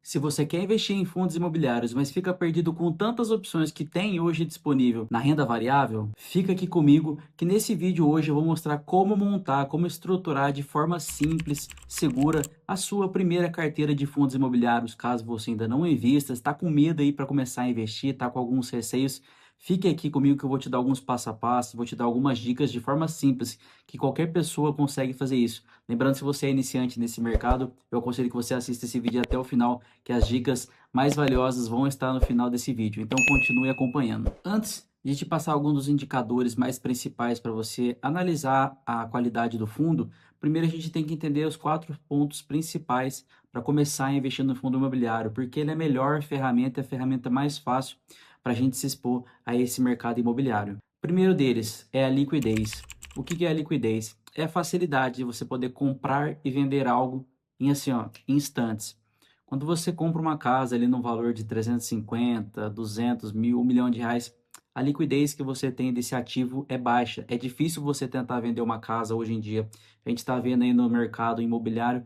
Se você quer investir em fundos imobiliários, mas fica perdido com tantas opções que tem hoje disponível na renda variável, fica aqui comigo que nesse vídeo hoje eu vou mostrar como montar, como estruturar de forma simples, segura a sua primeira carteira de fundos imobiliários, caso você ainda não invista, está com medo aí para começar a investir, está com alguns receios. Fique aqui comigo que eu vou te dar alguns passo a passo, vou te dar algumas dicas de forma simples, que qualquer pessoa consegue fazer isso. Lembrando, se você é iniciante nesse mercado, eu aconselho que você assista esse vídeo até o final, que as dicas mais valiosas vão estar no final desse vídeo. Então continue acompanhando. Antes de te passar alguns dos indicadores mais principais para você analisar a qualidade do fundo, primeiro a gente tem que entender os 4 pontos principais para começar a investir no fundo imobiliário, porque ele é a melhor ferramenta, é a ferramenta mais fácil para a gente se expor a esse mercado imobiliário. O primeiro deles é a liquidez. O que é a liquidez? É a facilidade de você poder comprar e vender algo em assim, ó, instantes. Quando você compra uma casa ali no valor de 350, 200 mil, 1 milhão de reais, a liquidez que você tem desse ativo é baixa. É difícil você tentar vender uma casa hoje em dia. A gente está vendo aí no mercado imobiliário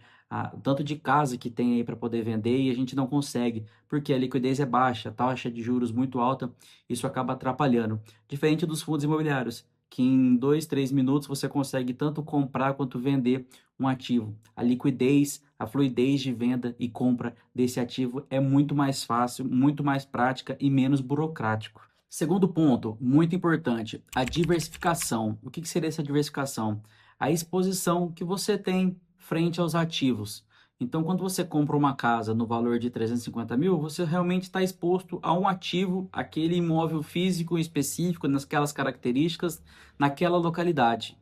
o tanto de casa que tem aí para poder vender e a gente não consegue, porque a liquidez é baixa, a taxa de juros muito alta, isso acaba atrapalhando. Diferente dos fundos imobiliários, que em 2, 3 minutos você consegue tanto comprar quanto vender um ativo. A liquidez, a fluidez de venda e compra desse ativo é muito mais fácil, muito mais prática e menos burocrático. Segundo ponto, muito importante, a diversificação. O que seria essa diversificação? A exposição que você tem frente aos ativos. Então, quando você compra uma casa no valor de 350 mil, você realmente está exposto a um ativo, aquele imóvel físico específico, naquelas características, naquela localidade.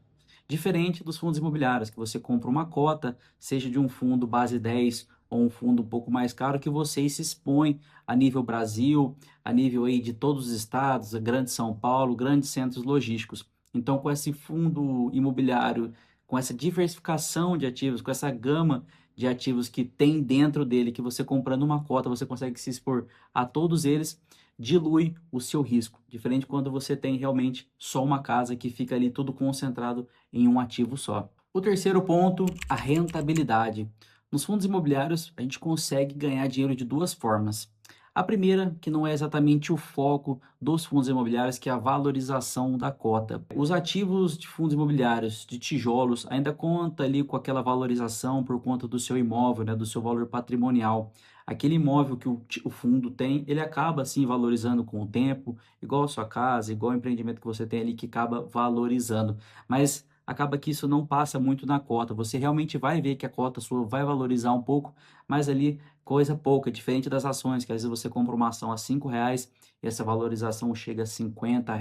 Diferente dos fundos imobiliários, que você compra uma cota, seja de um fundo base 10 ou um fundo um pouco mais caro, que você se expõe a nível Brasil, a nível aí de todos os estados, a Grande São Paulo, grandes centros logísticos. Então, com esse fundo imobiliário, com essa diversificação de ativos, com essa gama de ativos que tem dentro dele, que você comprando uma cota, você consegue se expor a todos eles, dilui o seu risco. Diferente quando você tem realmente só uma casa que fica ali tudo concentrado em um ativo só. O terceiro ponto, a rentabilidade. Nos fundos imobiliários, a gente consegue ganhar dinheiro de duas formas. A primeira, que não é exatamente o foco dos fundos imobiliários, que é a valorização da cota. Os ativos de fundos imobiliários, de tijolos, ainda conta ali com aquela valorização por conta do seu imóvel, né, do seu valor patrimonial. Aquele imóvel que o fundo tem, ele acaba assim valorizando com o tempo, igual a sua casa, igual o empreendimento que você tem ali que acaba valorizando. Mas acaba que isso não passa muito na cota. Você realmente vai ver que a cota sua vai valorizar um pouco, mas ali coisa pouca, diferente das ações, que às vezes você compra uma ação a R$ 5 e essa valorização chega a R$ 50,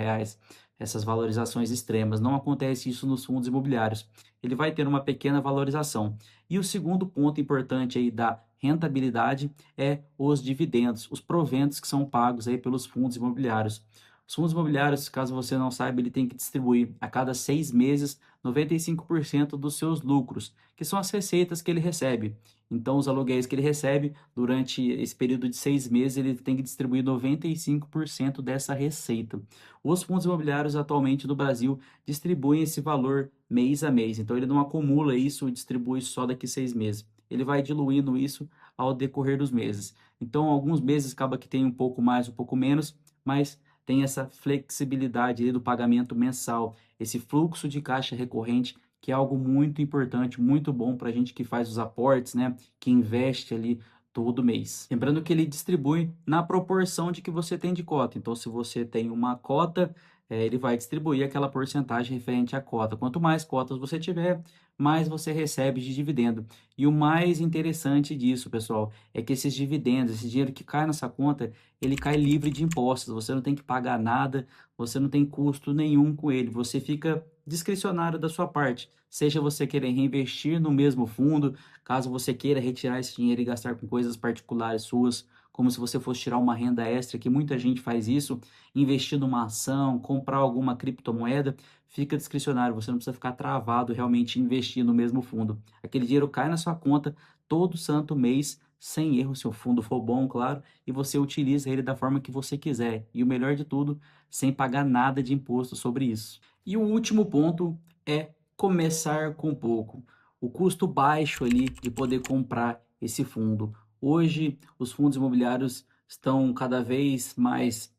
essas valorizações extremas. Não acontece isso nos fundos imobiliários. Ele vai ter uma pequena valorização. E o segundo ponto importante aí da rentabilidade é os dividendos, os proventos que são pagos aí pelos fundos imobiliários. Os fundos imobiliários, caso você não saiba, ele tem que distribuir a cada 6 meses 95% dos seus lucros, que são as receitas que ele recebe. Então, os aluguéis que ele recebe durante esse período de 6 meses, ele tem que distribuir 95% dessa receita. Os fundos imobiliários atualmente no Brasil distribuem esse valor mês a mês, então ele não acumula isso e distribui só daqui 6 meses. Ele vai diluindo isso ao decorrer dos meses. Então, alguns meses acaba que tem um pouco mais, um pouco menos, mas tem essa flexibilidade ali do pagamento mensal, esse fluxo de caixa recorrente, que é algo muito importante, muito bom para a gente que faz os aportes, né? Que investe ali todo mês. Lembrando que ele distribui na proporção de que você tem de cota. Então, se você tem uma cota, ele vai distribuir aquela porcentagem referente à cota. Quanto mais cotas você tiver, mais você recebe de dividendo. E o mais interessante disso, pessoal, é que esses dividendos, esse dinheiro que cai nessa conta, ele cai livre de impostos. Você não tem que pagar nada, você não tem custo nenhum com ele. Você fica discricionário da sua parte. Seja você querer reinvestir no mesmo fundo, caso você queira retirar esse dinheiro e gastar com coisas particulares suas, como se você fosse tirar uma renda extra, que muita gente faz isso, investir numa ação, comprar alguma criptomoeda, fica discricionário. Você não precisa ficar travado realmente em investir no mesmo fundo. Aquele dinheiro cai na sua conta todo santo mês, sem erro, se o fundo for bom, claro, e você utiliza ele da forma que você quiser. E o melhor de tudo, sem pagar nada de imposto sobre isso. E o último ponto é começar com pouco. O custo baixo ali de poder comprar esse fundo. Hoje, os fundos imobiliários estão cada vez mais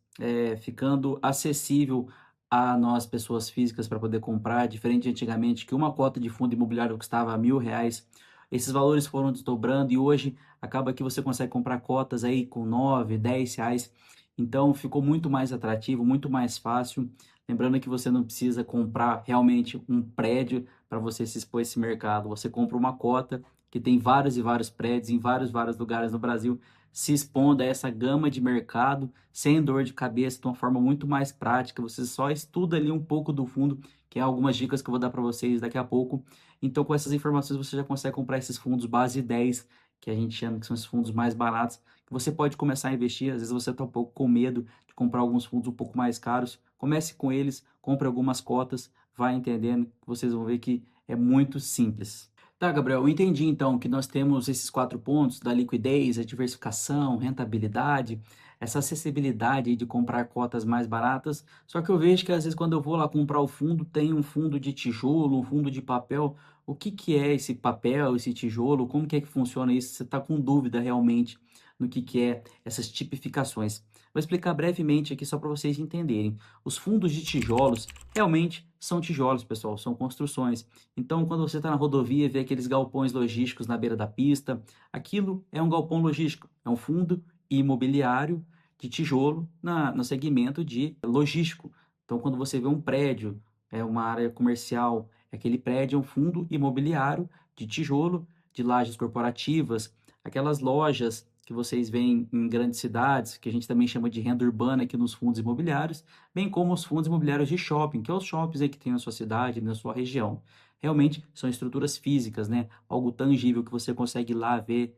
ficando acessível a nós, pessoas físicas, para poder comprar, diferente de antigamente, que uma cota de fundo imobiliário custava R$ 1.000. Esses valores foram desdobrando e hoje acaba que você consegue comprar cotas aí com 9, R$ 10. Então ficou muito mais atrativo, muito mais fácil. Lembrando que você não precisa comprar realmente um prédio para você se expor a esse mercado. Você compra uma cota que tem vários e vários prédios em vários lugares no Brasil, se expondo a essa gama de mercado, sem dor de cabeça, de uma forma muito mais prática. Você só estuda ali um pouco do fundo, que é algumas dicas que eu vou dar para vocês daqui a pouco. Então, com essas informações, você já consegue comprar esses fundos base 10, que a gente chama que são os fundos mais baratos, que você pode começar a investir. Às vezes você está um pouco com medo de comprar alguns fundos um pouco mais caros. Comece com eles, compre algumas cotas, vai entendendo, que vocês vão ver que é muito simples. Tá, Gabriel, eu entendi então que nós temos esses 4 pontos da liquidez, a diversificação, rentabilidade, essa acessibilidade aí de comprar cotas mais baratas. Só que eu vejo que às vezes quando eu vou lá comprar o fundo, tem um fundo de tijolo, um fundo de papel. O que que é esse papel, esse tijolo? Como que é que funciona isso? Você está com dúvida realmente no que é essas tipificações? Vou explicar brevemente aqui só para vocês entenderem. Os fundos de tijolos realmente são tijolos, pessoal, são construções. Então, quando você está na rodovia e vê aqueles galpões logísticos na beira da pista, aquilo é um galpão logístico, é um fundo imobiliário de tijolo no segmento de logístico. Então, quando você vê um prédio, é uma área comercial, aquele prédio é um fundo imobiliário de tijolo, de lajes corporativas, aquelas lojas que vocês veem em grandes cidades, que a gente também chama de renda urbana aqui nos fundos imobiliários, bem como os fundos imobiliários de shopping, que é os shoppings aí que tem na sua cidade, na sua região. Realmente são estruturas físicas, né? Algo tangível que você consegue ir lá ver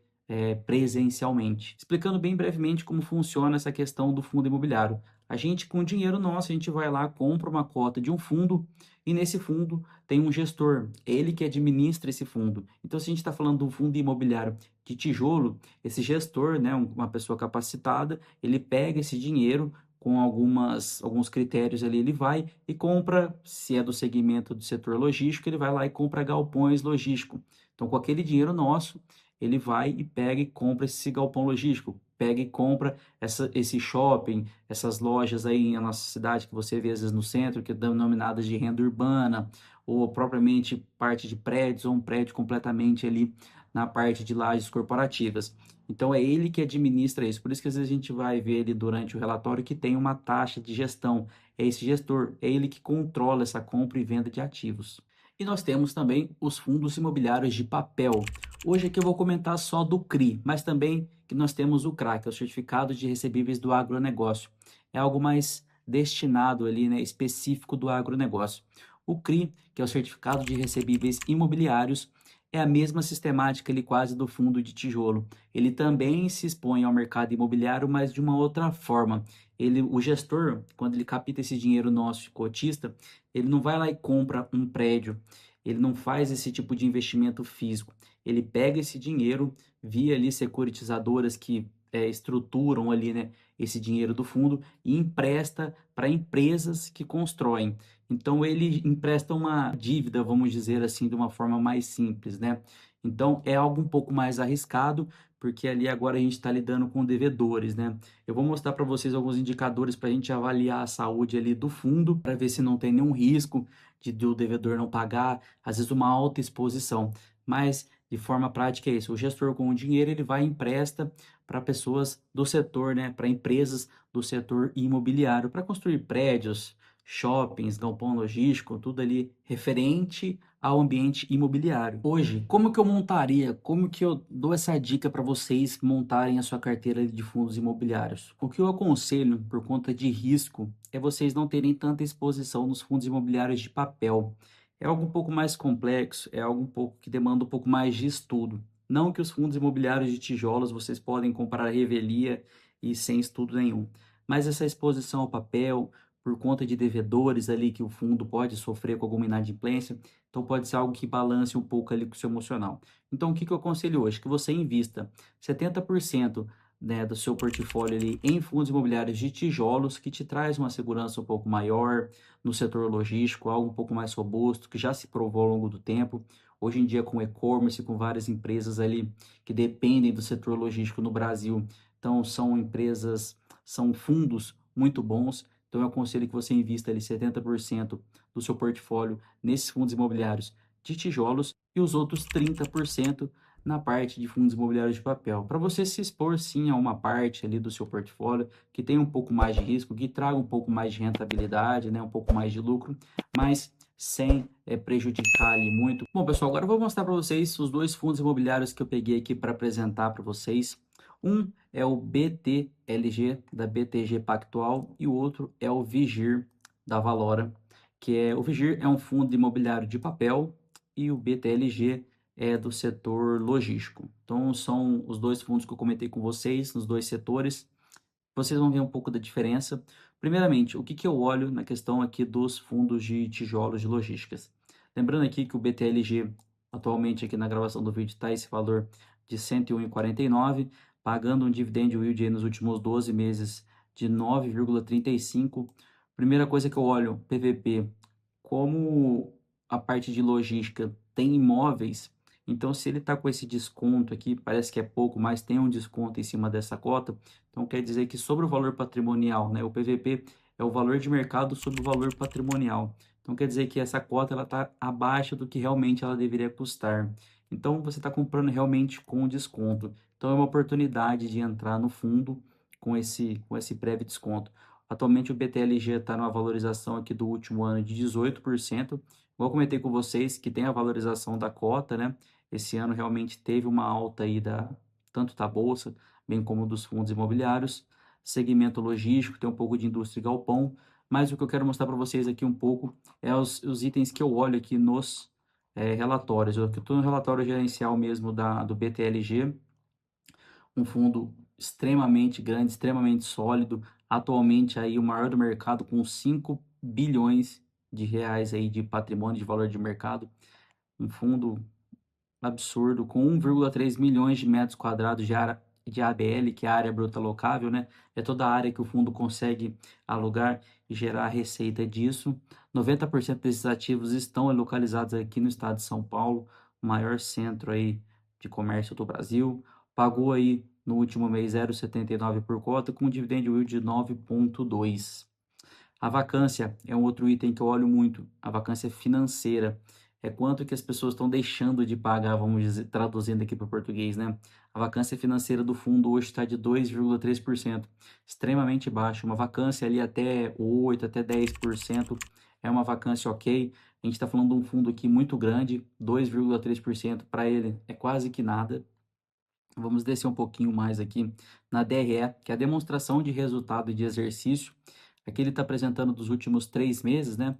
presencialmente. Explicando bem brevemente como funciona essa questão do fundo imobiliário. A gente, com dinheiro nosso, a gente vai lá, compra uma cota de um fundo e nesse fundo tem um gestor, ele que administra esse fundo. Então, se a gente está falando de um fundo imobiliário de tijolo, esse gestor, né, uma pessoa capacitada, ele pega esse dinheiro com alguns critérios ali, ele vai e compra, se é do segmento do setor logístico, ele vai lá e compra galpões logísticos. Então, com aquele dinheiro nosso, ele vai e pega e compra esse galpão logístico, pega e compra esse shopping, essas lojas aí na nossa cidade que você vê às vezes no centro, que é denominadas de renda urbana, ou propriamente parte de prédios, ou um prédio completamente ali na parte de lajes corporativas. Então é ele que administra isso. Por isso que às vezes a gente vai ver ele durante o relatório que tem uma taxa de gestão. É esse gestor, é ele que controla essa compra e venda de ativos. E nós temos também os fundos imobiliários de papel. Hoje aqui eu vou comentar só do CRI, mas também que nós temos o CRA, que é o Certificado de Recebíveis do Agronegócio. É algo mais destinado ali, né, específico do agronegócio. O CRI, que é o Certificado de Recebíveis Imobiliários, é a mesma sistemática ali quase do fundo de tijolo. Ele também se expõe ao mercado imobiliário, mas de uma outra forma. O gestor, quando ele capta esse dinheiro nosso, cotista, ele não vai lá e compra um prédio. Ele não faz esse tipo de investimento físico. Ele pega esse dinheiro via ali securitizadoras que estruturam ali, né, esse dinheiro do fundo e empresta para empresas que constroem. Então ele empresta uma dívida, vamos dizer assim, de uma forma mais simples, né? Então é algo um pouco mais arriscado, porque ali agora a gente está lidando com devedores, né? Eu vou mostrar para vocês alguns indicadores para a gente avaliar a saúde ali do fundo, para ver se não tem nenhum risco do devedor não pagar, às vezes uma alta exposição. Mas de forma prática é isso. O gestor com o dinheiro ele vai e empresta para pessoas do setor, né? Para empresas do setor imobiliário, para construir prédios, shoppings, galpão logístico, tudo ali referente ao ambiente imobiliário. Hoje, como que eu montaria, como que eu dou essa dica para vocês montarem a sua carteira de fundos imobiliários? O que eu aconselho, por conta de risco, é vocês não terem tanta exposição nos fundos imobiliários de papel. É algo um pouco mais complexo, é algo um pouco que demanda um pouco mais de estudo. Não que os fundos imobiliários de tijolos vocês podem comprar à revelia e sem estudo nenhum, mas essa exposição ao papel, por conta de devedores ali que o fundo pode sofrer com alguma inadimplência, então pode ser algo que balance um pouco ali com o seu emocional. Então o que que eu aconselho hoje? Que você invista 70%, né, do seu portfólio ali em fundos imobiliários de tijolos, que te traz uma segurança um pouco maior no setor logístico, algo um pouco mais robusto, que já se provou ao longo do tempo. Hoje em dia, com e-commerce, com várias empresas ali que dependem do setor logístico no Brasil, então são empresas, são fundos muito bons. Então eu aconselho que você invista ali 70% do seu portfólio nesses fundos imobiliários de tijolos e os outros 30% na parte de fundos imobiliários de papel, para você se expor sim a uma parte ali do seu portfólio que tem um pouco mais de risco, que traga um pouco mais de rentabilidade, né, um pouco mais de lucro, mas sem prejudicar ali muito. Bom, pessoal, agora eu vou mostrar para vocês os dois fundos imobiliários que eu peguei aqui para apresentar para vocês. Um é o BTLG da BTG Pactual e o outro é o Vigir da Valora, que é o Vigir é um fundo imobiliário de papel e o BTLG é do setor logístico. Então são os dois fundos que eu comentei com vocês nos dois setores. Vocês vão ver um pouco da diferença. Primeiramente, o que que eu olho na questão aqui dos fundos de tijolos de logísticas? Lembrando aqui que o BTLG, atualmente aqui na gravação do vídeo, está esse valor de 101,49, pagando um dividend yield aí nos últimos 12 meses de 9,35. Primeira coisa que eu olho, PVP, como a parte de logística tem imóveis, então se ele está com esse desconto aqui, parece que é pouco, mas tem um desconto em cima dessa cota, então quer dizer que sobre o valor patrimonial, né, o PVP é o valor de mercado sobre o valor patrimonial. Então quer dizer que essa cota ela está abaixo do que realmente ela deveria custar. Então você está comprando realmente com desconto. Então é uma oportunidade de entrar no fundo com esse breve desconto. Atualmente o BTLG está numa valorização aqui do último ano de 18%. Igual eu comentei com vocês que tem a valorização da cota, né? Esse ano realmente teve uma alta aí tanto da bolsa, bem como dos fundos imobiliários. Segmento logístico, tem um pouco de indústria e galpão, mas o que eu quero mostrar para vocês aqui um pouco é os itens que eu olho aqui nos relatórios. Eu estou no relatório gerencial mesmo do BTLG, um fundo extremamente grande, extremamente sólido, atualmente aí o maior do mercado com 5 bilhões de reais aí de patrimônio de valor de mercado, um fundo absurdo com 1,3 milhões de metros quadrados de ABL, que é a área bruta locável, né? É toda a área que o fundo consegue alugar e gerar receita disso. 90% desses ativos estão localizados aqui no estado de São Paulo, o maior centro aí de comércio do Brasil. Pagou aí no último mês 0,79 por cota, com um dividend yield de 9,2. A vacância é um outro item que eu olho muito, a vacância financeira. É quanto que as pessoas estão deixando de pagar, vamos dizer, traduzindo aqui para o português, né? A vacância financeira do fundo hoje está de 2,3%, extremamente baixo. Uma vacância ali até 8, até 10% é uma vacância ok. A gente está falando de um fundo aqui muito grande, 2,3% para ele é quase que nada. Vamos descer um pouquinho mais aqui na DRE, que é a demonstração de resultado de exercício. Aqui ele está apresentando dos últimos 3 meses, né?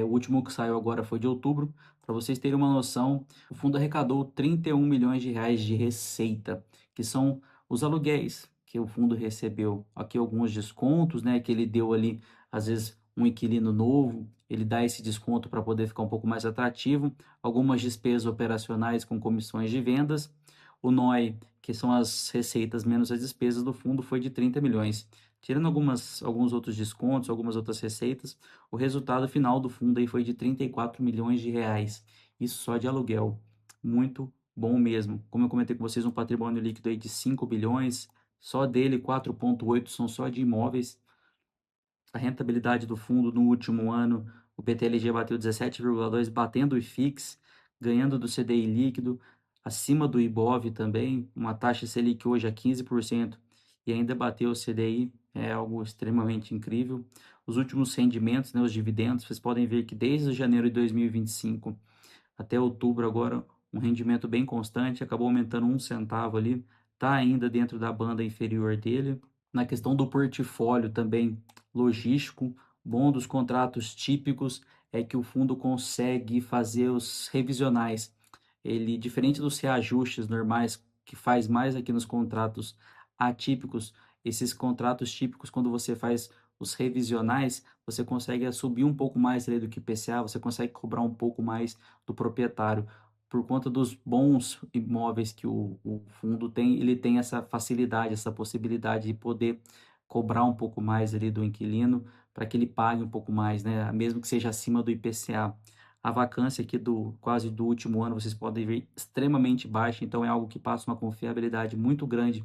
O último que saiu agora foi de outubro. Para vocês terem uma noção, o fundo arrecadou 31 milhões de reais de receita, que são os aluguéis que o fundo recebeu. Aqui alguns descontos, né? Que ele deu ali, às vezes, um inquilino novo, ele dá esse desconto para poder ficar um pouco mais atrativo. Algumas despesas operacionais com comissões de vendas. O NOI, que são as receitas menos as despesas do fundo, foi de 30 milhões. Tirando alguns outros descontos, algumas outras receitas, o resultado final do fundo aí foi de 34 milhões de reais. Isso só de aluguel. Muito bom mesmo. Como eu comentei com vocês, um patrimônio líquido aí de 5 bilhões, só dele 4,8 são só de imóveis. A rentabilidade do fundo no último ano, o PTLG bateu 17,2, batendo o IFIX, ganhando do CDI líquido, acima do IBOV também, uma taxa Selic hoje a 15% e ainda bateu o CDI, é algo extremamente incrível. Os últimos rendimentos, né, os dividendos, vocês podem ver que desde janeiro de 2025 até outubro agora, um rendimento bem constante, acabou aumentando 1 centavo ali, está ainda dentro da banda inferior dele. Na questão do portfólio também logístico, bom dos contratos típicos é que o fundo consegue fazer os revisionais. Ele, diferente dos reajustes normais, que faz mais aqui nos contratos atípicos, esses contratos típicos, quando você faz os revisionais, você consegue subir um pouco mais ali do que IPCA, você consegue cobrar um pouco mais do proprietário por conta dos bons imóveis que o fundo tem, ele tem essa facilidade, essa possibilidade de poder cobrar um pouco mais ali do inquilino para que ele pague um pouco mais, né? Mesmo que seja acima do IPCA. A vacância aqui do quase do último ano, vocês podem ver, extremamente baixa, então é algo que passa uma confiabilidade muito grande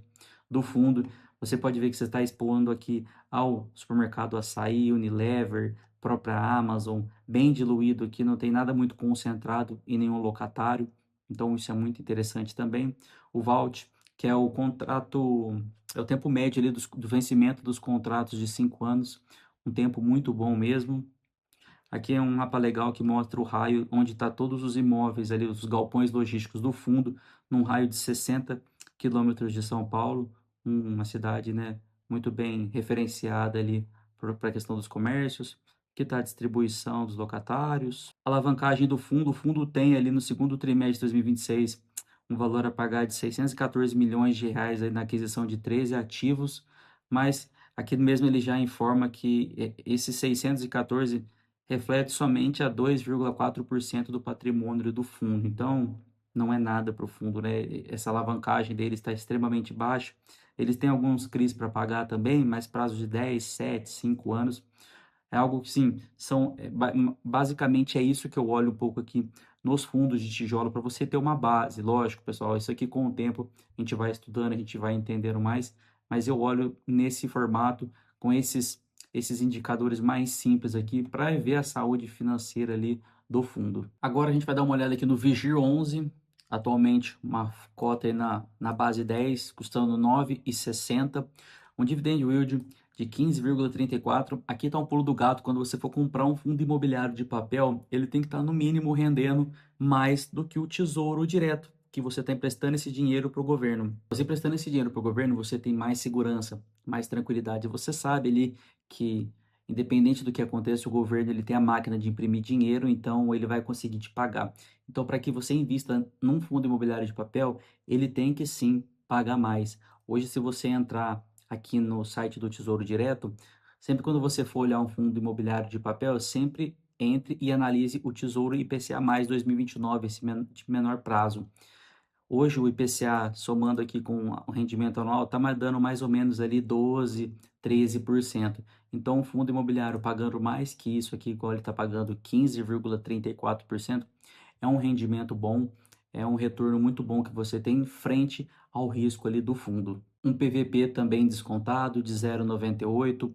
do fundo. Você pode ver que você está expondo aqui ao supermercado Açaí, Unilever, própria Amazon, bem diluído aqui, não tem nada muito concentrado em nenhum locatário, então isso é muito interessante também. O Vault, que é o contrato, é o tempo médio ali do vencimento dos contratos de 5 anos, um tempo muito bom mesmo. Aqui é um mapa legal que mostra o raio onde está todos os imóveis ali, os galpões logísticos do fundo, num raio de 60 quilômetros de São Paulo, uma cidade, né, muito bem referenciada ali para a questão dos comércios. Aqui está a distribuição dos locatários. Alavancagem do fundo, o fundo tem ali no segundo trimestre de 2026 um valor a pagar de 614 milhões de reais aí na aquisição de 13 ativos, mas aqui mesmo ele já informa que esses 614 reflete somente a 2,4% do patrimônio do fundo. Então, não é nada para o fundo, né? Essa alavancagem deles está extremamente baixa. Eles têm alguns CRIs para pagar também, mas prazo de 10, 7, 5 anos. É algo que, sim, basicamente é isso que eu olho um pouco aqui nos fundos de tijolo para você ter uma base. Lógico, pessoal, isso aqui com o tempo a gente vai estudando, a gente vai entendendo mais, mas eu olho nesse formato com esses indicadores mais simples aqui para ver a saúde financeira ali do fundo. Agora a gente vai dar uma olhada aqui no Vigir 11, atualmente uma cota aí na base 10, custando 9,60, um dividend yield de 15,34. Aqui está um pulo do gato. Quando você for comprar um fundo imobiliário de papel, ele tem que estar no mínimo rendendo mais do que o Tesouro Direto, que você está emprestando esse dinheiro para o governo. Você emprestando esse dinheiro para o governo, você tem mais segurança, mais tranquilidade. Você sabe ali que, independente do que aconteça, o governo ele tem a máquina de imprimir dinheiro, então ele vai conseguir te pagar. Então, para que você invista num fundo imobiliário de papel, ele tem que sim pagar mais. Hoje, se você entrar aqui no site do Tesouro Direto, sempre quando você for olhar um fundo imobiliário de papel, sempre entre e analise o Tesouro IPCA mais 2029, esse de menor prazo. Hoje o IPCA, somando aqui com o rendimento anual, está dando mais ou menos ali 12, 13%. Então, um fundo imobiliário pagando mais que isso aqui, igual ele está pagando 15,34%, é um rendimento bom, é um retorno muito bom que você tem frente ao risco ali do fundo. Um PVP também descontado de 0,98,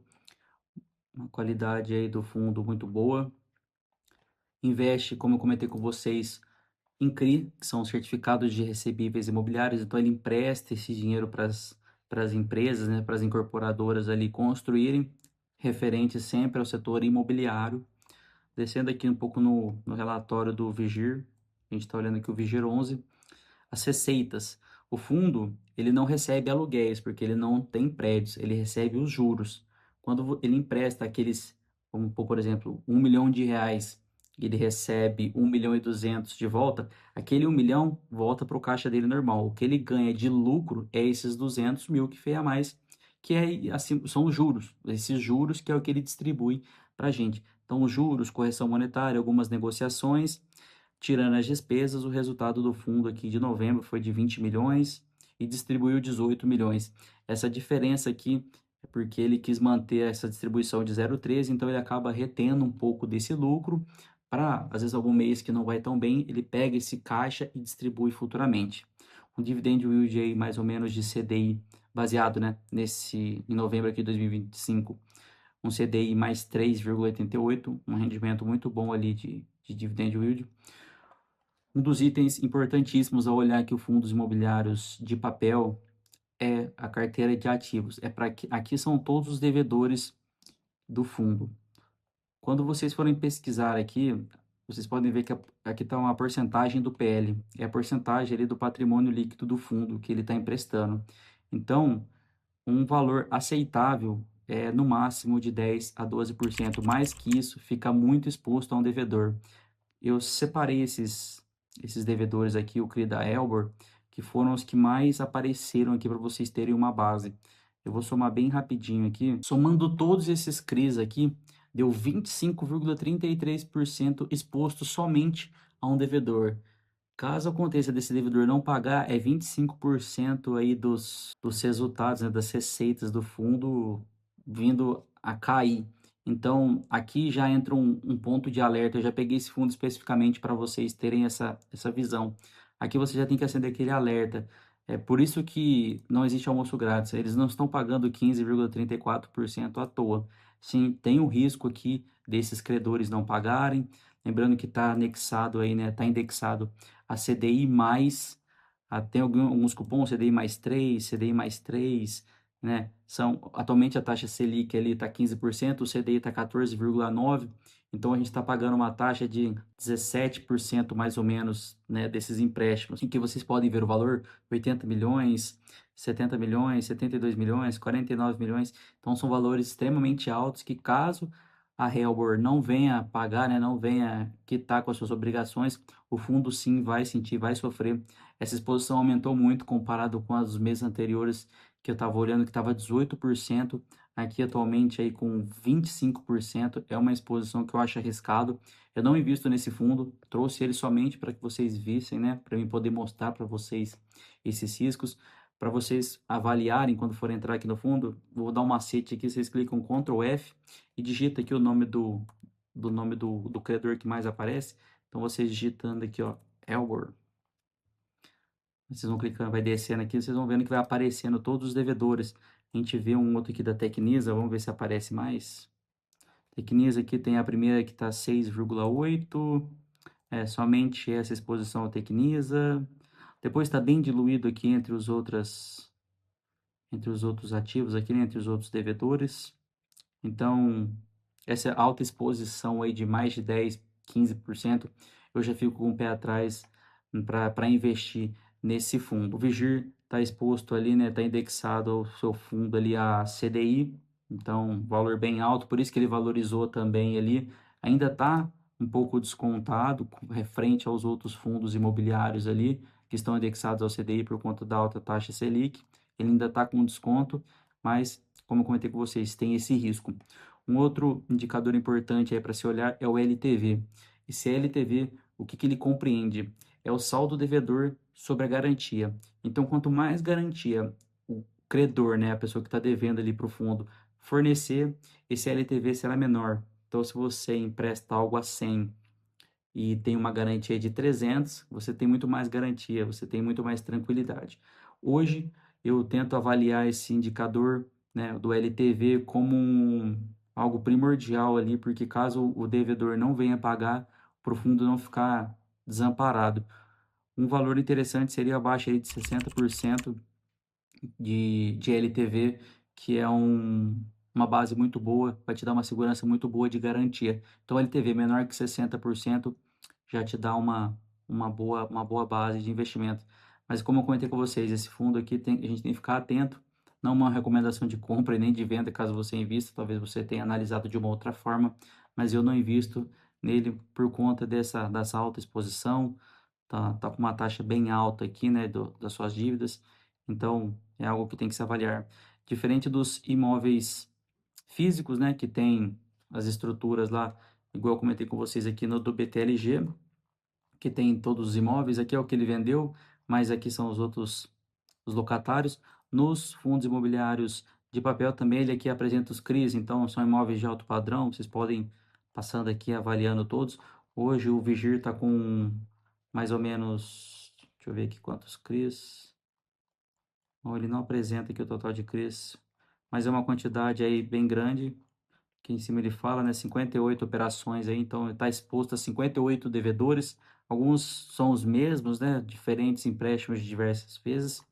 uma qualidade aí do fundo muito boa. Investe, como eu comentei com vocês, em CRI, que são certificados de recebíveis imobiliários, então ele empresta esse dinheiro para as empresas, né, para as incorporadoras ali construírem, referente sempre ao setor imobiliário. Descendo aqui um pouco no relatório do Vigir, a gente está olhando aqui o Vigir 11, as receitas. O fundo, ele não recebe aluguéis, porque ele não tem prédios, ele recebe os juros. Quando ele empresta aqueles, vamos pôr, por exemplo, 1 milhão de reais, e ele recebe 1,2 milhão de volta, aquele 1 milhão volta para o caixa dele normal. O que ele ganha de lucro é esses 200 mil que fez a mais, que é, assim, são os juros. Esses juros que é o que ele distribui para a gente. Então, os juros, correção monetária, algumas negociações, tirando as despesas, o resultado do fundo aqui de novembro foi de 20 milhões e distribuiu 18 milhões. Essa diferença aqui é porque ele quis manter essa distribuição de 0,13, então ele acaba retendo um pouco desse lucro para, às vezes, algum mês que não vai tão bem, ele pega esse caixa e distribui futuramente. Um dividend yield aí mais ou menos de CDI, baseado, né, em novembro aqui de 2025, um CDI mais 3,88, um rendimento muito bom ali de dividend yield. Um dos itens importantíssimos ao olhar aqui o fundos imobiliários de papel é a carteira de ativos. É para aqui são todos os devedores do fundo. Quando vocês forem pesquisar aqui, vocês podem ver que aqui está uma porcentagem do PL. É a porcentagem ali do patrimônio líquido do fundo que ele está emprestando. Então, um valor aceitável é no máximo de 10 a 12%. Mais que isso, fica muito exposto a um devedor. Eu separei esses devedores aqui, o CRI da Elbor, que foram os que mais apareceram aqui para vocês terem uma base. Eu vou somar bem rapidinho aqui. Somando todos esses CRIs aqui, deu 25,33% exposto somente a um devedor. Caso aconteça desse devedor não pagar, é 25% aí dos resultados, né, das receitas do fundo vindo a cair. Então, aqui já entra um ponto de alerta. Eu já peguei esse fundo especificamente para vocês terem essa visão. Aqui você já tem que acender aquele alerta. É por isso que não existe almoço grátis. Eles não estão pagando 15,34% à toa. Sim, tem o risco aqui desses credores não pagarem. Lembrando que está anexado aí, né? Está indexado a CDI mais. Tem alguns cupons, CDI mais 3, CDI mais 3, né? Atualmente a taxa Selic ali está 15%, o CDI está 14,9%, então a gente está pagando uma taxa de 17% mais ou menos, né, desses empréstimos, em que vocês podem ver o valor: 80 milhões, 70 milhões, 72 milhões, 49 milhões, então são valores extremamente altos que, caso a Helbor não venha pagar, né, não venha quitar com as suas obrigações, o fundo sim vai sentir, vai sofrer. Essa exposição aumentou muito comparado com as dos meses anteriores, que eu estava olhando, que estava 18%, aqui atualmente aí com 25%. É uma exposição que eu acho arriscado. Eu não invisto nesse fundo, trouxe ele somente para que vocês vissem, né, para mim poder mostrar para vocês esses riscos, para vocês avaliarem quando for entrar aqui no fundo. Vou dar um macete aqui: vocês clicam Ctrl F e digita aqui o nome do credor que mais aparece. Então vocês digitando aqui, ó, Elbor. Vocês vão clicando, vai descendo aqui, vocês vão vendo que vai aparecendo todos os devedores. A gente vê um outro aqui da Tecnisa, vamos ver se aparece mais. Tecnisa aqui tem a primeira que está 6,8, somente essa exposição à Tecnisa. Depois está bem diluído aqui entre os outros ativos aqui, né, entre os outros devedores. Então, essa alta exposição aí de mais de 10, 15%, eu já fico com o pé atrás para investir nesse fundo. O Vigir está exposto ali, né? Está indexado ao seu fundo ali a CDI, então valor bem alto, por isso que ele valorizou também ali. Ainda está um pouco descontado referente aos outros fundos imobiliários ali que estão indexados ao CDI por conta da alta taxa Selic. Ele ainda está com desconto, mas como eu comentei com vocês, tem esse risco. Um outro indicador importante aí para se olhar é o LTV. Esse LTV, o que ele compreende? É o saldo devedor sobre a garantia. Então, quanto mais garantia o credor, né, a pessoa que está devendo ali para o fundo, fornecer, esse LTV será menor. Então, se você empresta algo a 100 e tem uma garantia de 300, você tem muito mais garantia, você tem muito mais tranquilidade. Hoje, eu tento avaliar esse indicador, né, do LTV como algo primordial ali, porque caso o devedor não venha pagar, para o fundo não ficar desamparado. Um valor interessante seria abaixo aí de 60% de LTV, que é uma base muito boa, vai te dar uma segurança muito boa de garantia. Então, LTV menor que 60% já te dá uma boa base de investimento. Mas como eu comentei com vocês, esse fundo aqui a gente tem que ficar atento, não uma recomendação de compra e nem de venda caso você invista, talvez você tenha analisado de uma outra forma, mas eu não invisto nele por conta dessa alta exposição. Tá com uma taxa bem alta aqui, né, das suas dívidas, então é algo que tem que se avaliar. Diferente dos imóveis físicos, né, que tem as estruturas lá, igual eu comentei com vocês aqui no do BTLG, que tem todos os imóveis, aqui é o que ele vendeu, mas aqui são os locatários. Nos fundos imobiliários de papel também, ele aqui apresenta os CRIs, então são imóveis de alto padrão, vocês podem passando aqui avaliando todos. Hoje o Vigir está com mais ou menos, deixa eu ver aqui quantos CRIs. Bom, ele não apresenta aqui o total de CRIs, mas é uma quantidade aí bem grande. Aqui em cima ele fala, né, 58 operações aí, então está exposto a 58 devedores. Alguns são os mesmos, né, diferentes empréstimos de diversas vezes,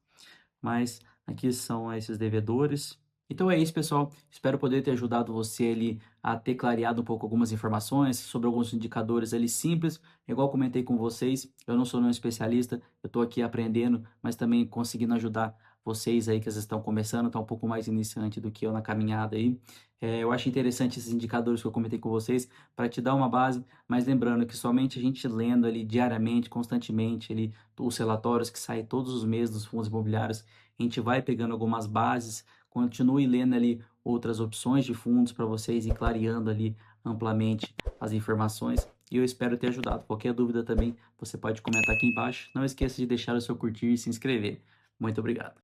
mas aqui são esses devedores. Então é isso, pessoal. Espero poder ter ajudado você ali a ter clareado um pouco algumas informações sobre alguns indicadores ali simples. Igual comentei com vocês, eu não sou nenhum especialista, eu estou aqui aprendendo, mas também conseguindo ajudar vocês aí que estão começando, está um pouco mais iniciante do que eu na caminhada aí. Eu acho interessante esses indicadores que eu comentei com vocês para te dar uma base, mas lembrando que somente a gente lendo ali diariamente, constantemente ali os relatórios que saem todos os meses dos fundos imobiliários, a gente vai pegando algumas bases. Continue lendo ali outras opções de fundos para vocês e clareando ali amplamente as informações. E eu espero ter ajudado. Qualquer dúvida também você pode comentar aqui embaixo. Não esqueça de deixar o seu curtir e se inscrever. Muito obrigado.